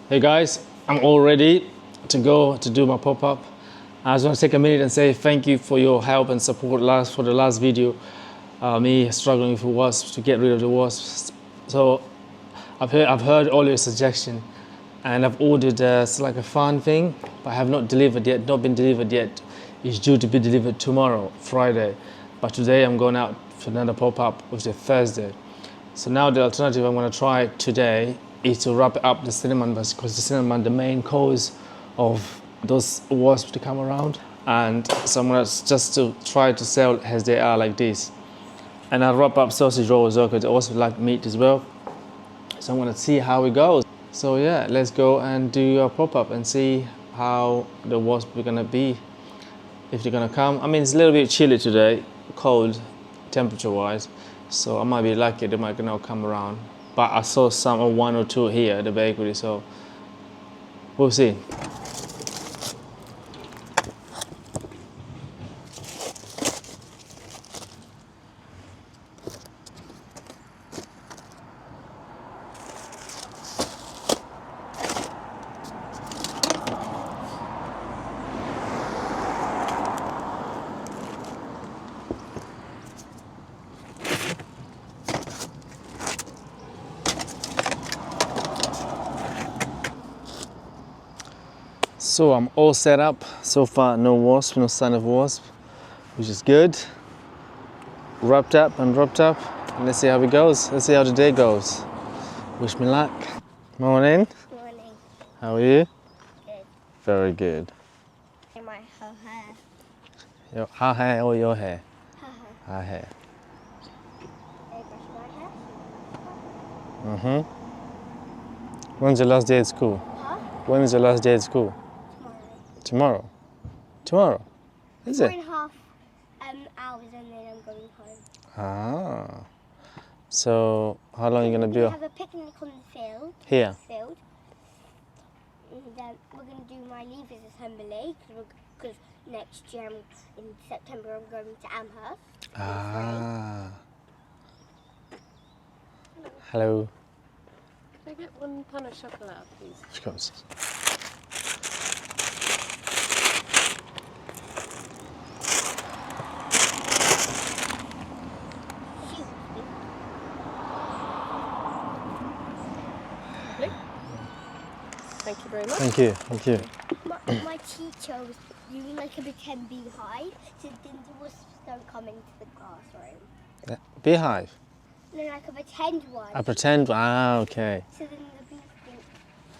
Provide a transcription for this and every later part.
Hey guys, I'm all ready to go to do my pop-up. I just want to take a minute and say thank you for your help and support for the last video. Me struggling with wasps, to get rid of the wasps. So I've heard all your suggestions, and I've ordered it's like a fun thing, but I have not been delivered yet. It's due to be delivered tomorrow, Friday. But today I'm going out for another pop-up, which is Thursday. So now the alternative I'm going to try today is to wrap up the cinnamon buns, because the cinnamon, the main cause of those wasps to come around. And so I'm going to just to try to sell as they are like this. And I'll wrap up sausage roll as well, because I also like meat as well. So I'm going to see how it goes. So yeah, let's go and do a pop-up and see how the wasps are going to be, if they're going to come. I mean, it's a little bit chilly today, cold temperature wise, so I might be lucky they might not come around. But I saw one or two here at the bakery, so we'll see. So I'm all set up. So far, no wasp, no sign of wasp, which is good. Wrapped up and wrapped up. And let's see how it goes. Let's see how the day goes. Wish me luck. Morning. Morning. How are you? Good. Very good. My hair. Her hair or your hair? Her Her hair. They brush my hair. When's your last day at school? Huh? When is your last day at school? Tomorrow. Tomorrow? Is it? 4.5 hours and then I'm going home. Ah. So how long are you gonna be? We have a picnic on the field. Here. And then we're going to do my leavers assembly because next year in September I'm going to Amherst. Ah. Hello. Can I get one pan of chocolate, please? Of course. Lovely. Thank you very much. Thank you. Thank you. My teacher was doing like a pretend beehive so then the wasps don't come into the classroom. Beehive. No, like a pretend one. I pretend. Ah, okay. So then the bees think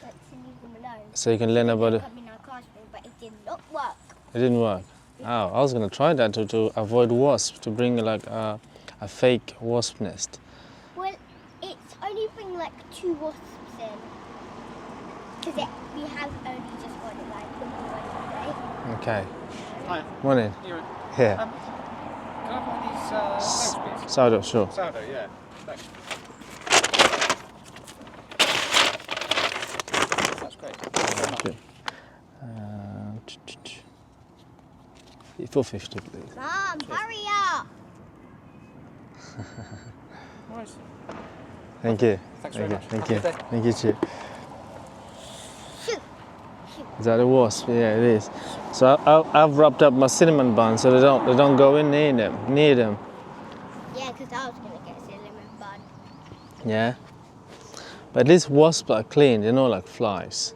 like to leave them alone. So you can learn about it. Come in our classroom, but it did not work. It didn't work. Oh, I was gonna try that to avoid wasps, to bring like a fake wasp nest. Well, it's only bring like 2 wasps in. Because we have only just got it like one Okay. Hi. Morning. You're, Here. can I have one of these sourdough, please? Sourdough, sure. Sourdough, yeah. Thanks. That's great. Thank you. 450, please. Mom, hurry up! Nice. Thank you. Thanks very much. Thank Have a you. good day. Thank you too. Shoot! Is that a wasp? Yeah, it is. So I've wrapped up my cinnamon buns so they don't go in near them. Yeah, because I was going to get a cinnamon bun. Yeah. But at least wasps are clean. They're not like flies.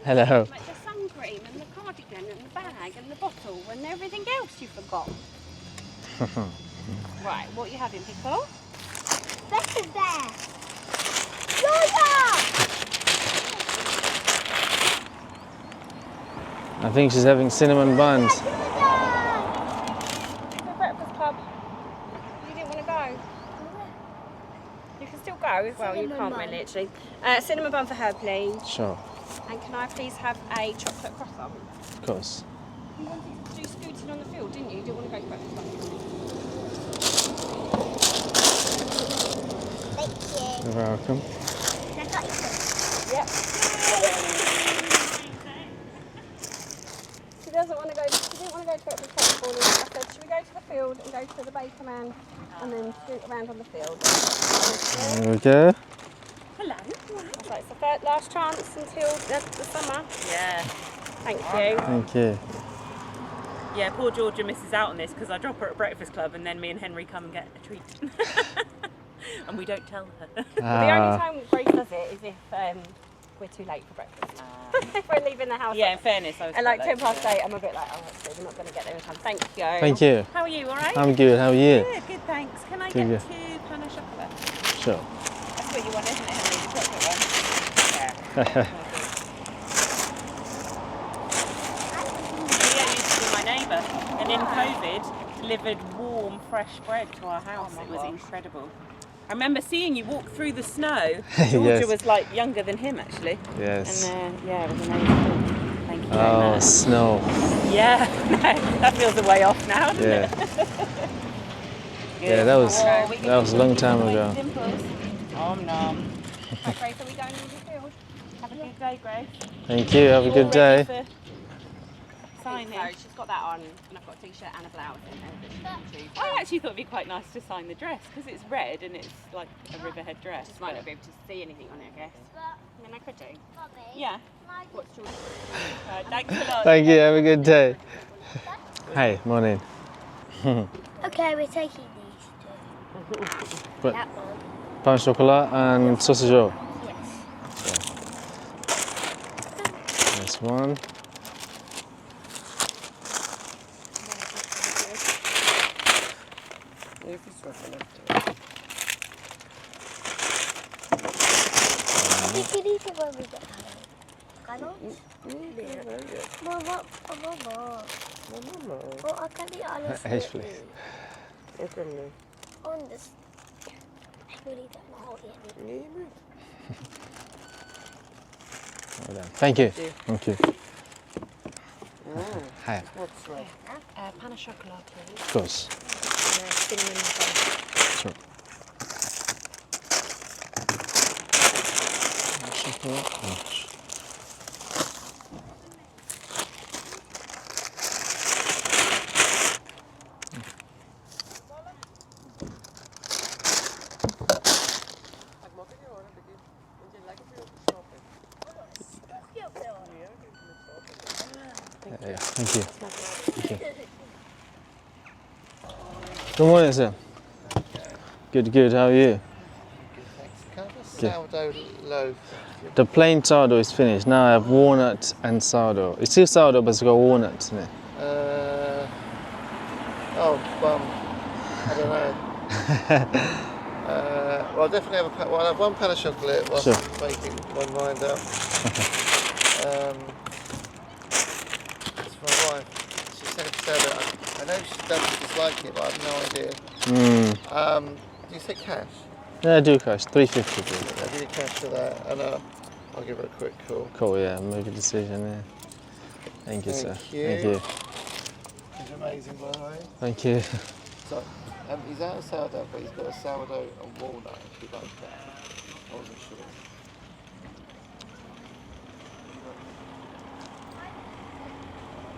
Hello. Like the sun cream and the cardigan and the bag and the bottle and everything else you forgot. Right, what are you having, pickle? Better there! Yoda! I think she's having cinnamon buns. The breakfast club. You didn't want to go? You can still go. Well, you Cinnamon can't bun. really, actually. Cinnamon bun for her, please. Sure, And can I please have a chocolate croissant? of course. You wanted to do scooting on the field, didn't you? You didn't want to go to breakfast club. Thank you. You're welcome. I got it. Yep. She doesn't want to go. She didn't want to go to breakfast club this morning. I said, should we go to the field and go to the baker man and then scoot around on the field? There we go. Hello. last chance until the summer. Yeah. Thank you. Thank you. Yeah, poor Georgia misses out on this because I drop her at Breakfast Club and then me and Henry come and get a treat. And we don't tell her. The only time Grace does it is if we're too late for breakfast. If we're leaving the house. Yeah, in fairness, I was. And like 8:10, I'm a bit like, oh, actually, we're not going to get there in time. Thank you. Thank you. How are you? All right? I'm good. How are you? Good, thanks. Can I Good, get good. 2 pan of chocolate? Sure. That's what you want, isn't it, Henry? The chocolate one. Yeah. Leah used to be my neighbour, and in COVID, delivered warm, fresh bread to our house. It was incredible. I remember seeing you walk through the snow. Georgia Yes. was like younger than him, actually. Yes. And yeah, it was amazing. Thank you very Oh, much. snow. Yeah, that feels a way off now, doesn't Yeah. it? Yeah, that was a long time ago. Om nom. Right, Grace, are we going into the field? Have a good day, Grace. Thank you. Have a good All ready day. for signing? So she's got that on, and I've got a t-shirt and a blouse in there that she can choose. I actually thought it'd be quite nice to sign the dress because it's red and it's like a Riverhead dress. Just might not be able to see anything on it, I guess. I mean, I could do. Yeah. What's yours? Thanks a lot. Thank you. Have a good day. Hey, morning. Okay, we're taking these two. But That one. pain au chocolat and sausage roll. Yes. This one. You can eat it when we get home. Cannot? Mama. Oh, I can eat all of Yes, it. please. On this. I really don't know yet. Well done. Thank you. Thank you. Hi. What's right? Pan au chocolat, please. Of course. And cinnamon bun. Sure. Chocolate. Yeah, thank you. Thank you. Good morning, sir. Good, good. How are you? Sourdough loaf. The plain sourdough is finished. Now I have walnut and sourdough. It's still sourdough, but it's got walnuts in it. I don't know. Well, I'll definitely have I'll have 1 pan of chocolate whilst Sure. I'm making my mind up. It's my wife. She said it's sourdough. I know she doesn't dislike it, but I have no idea. Do you say cash? Yeah, I do cash. 350 please. I'll give you cash for that, and I'll give her a quick call. Cool, yeah, make a decision there. Thank you, sir. Thank you. Thank you. It's amazing, by the way. Thank you. So, he's out of sourdough, but he's got a sourdough and walnut, if you like that. I wasn't sure.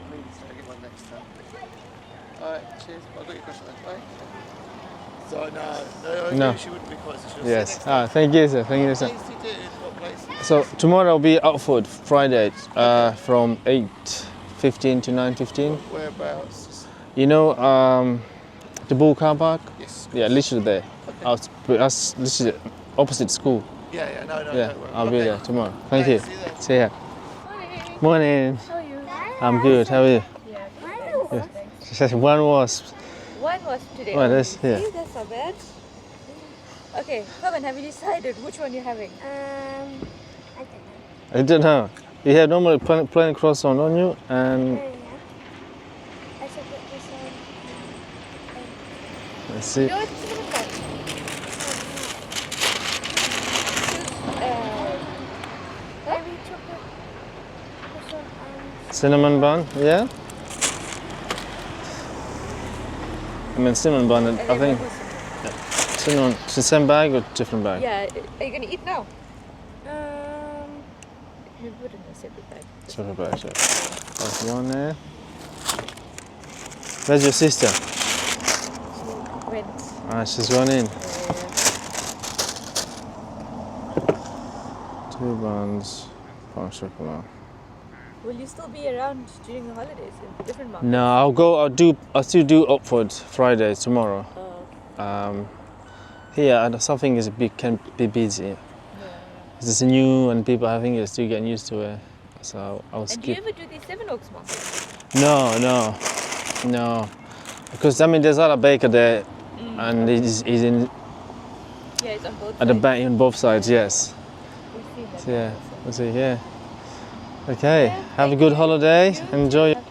Please, I'll get one next time. Alright, cheers. I'll get your question then. Bye. So, no, I No. knew she wouldn't be quite so sure. Yes. Thank you, sir. Thank you, sir. What place do you do? What place? So tomorrow I'll be out for Friday from 8:15 to 9:15. Whereabouts? You know the Bull car park? Yes. Yeah, literally there. I was literally opposite school. Yeah, no, Yeah, don't worry. I'll be Okay. there tomorrow. Thank you. See you then. See ya. Morning. How are you? I'm good. How are you? Yeah. She says one wasp. One was today. Oh, that's only. yeah. See, that's not bad. Okay, Herman, have you decided which one you're having? I don't know. I don't know. You have normally plain croissant on you and Yeah. I should put this on. let's see. No, it's cinnamon bun. Maybe chocolate. This one and Cinnamon bun, yeah? I mean cinnamon bun, I think cinnamon, it's the same bag or different bag? Yeah, are you gonna eat now? You put it in a separate bag. Separate bag, sure. That's one there. Where's your sister? Went. Ah, she's gone in. 2 buns, pain au chocolat. Will you still be around during the holidays in different markets? No, I'll still do Upward Friday tomorrow. Here, something can be busy. Yeah. It's new and people, I think, are still getting used to it. So I'll skip. And do you ever do these Seven Oaks markets? No. Because I mean, there's other baker there, and he's in Yeah, it's on both at the sides. back on both sides. Yes. We've seen that. So, yeah. also. We'll see. Yeah. Okay. Yeah, Have a thank good you. holiday. You Enjoy. have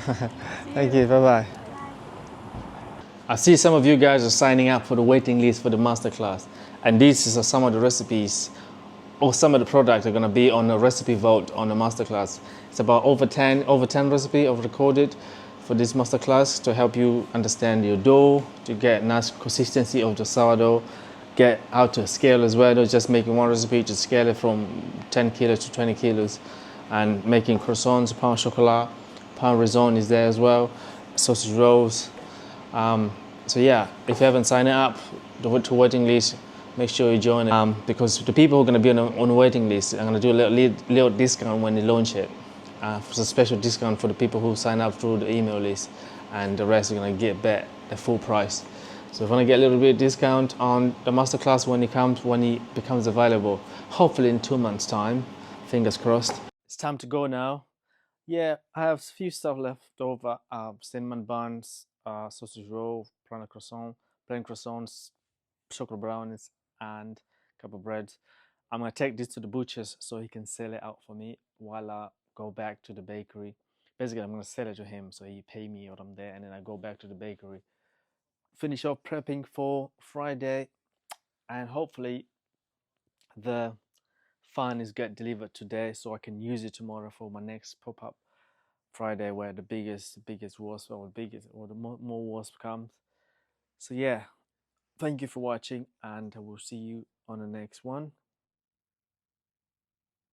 fun. Thank you. Bye bye. I see some of you guys are signing up for the waiting list for the masterclass, and these are some of the recipes or some of the products are going to be on a recipe vote on the masterclass. It's about over 10 recipe I've recorded for this masterclass to help you understand your dough, to get nice consistency of the sourdough, get how to scale as well, not just making one recipe, to scale it from 10 kilos to 20 kilos, and making croissants, pain au chocolat, pain raison is there as well, sausage rolls. So yeah, if you haven't signed up to waiting list, make sure you join it. Because the people who are going to be on the waiting list, I'm going to do a little discount when they launch it. For a special discount for the people who sign up through the email list, and the rest are going to get back the full price. So if you want to get a little bit of discount on the masterclass when it becomes available, hopefully in 2 months' time, fingers crossed. It's time to go now. Yeah, I have a few stuff left over. Cinnamon buns, sausage roll, plain croissants, chocolate brownies, and a couple of breads. I'm gonna take this to the butcher's so he can sell it out for me while I go back to the bakery. Basically, I'm gonna sell it to him so he pay me while I'm there, and then I go back to the bakery, finish off prepping for Friday, and hopefully the fan is get delivered today so I can use it tomorrow for my next pop-up Friday, where the biggest wasp or the more wasp comes. So yeah, thank you for watching, and I will see you on the next one.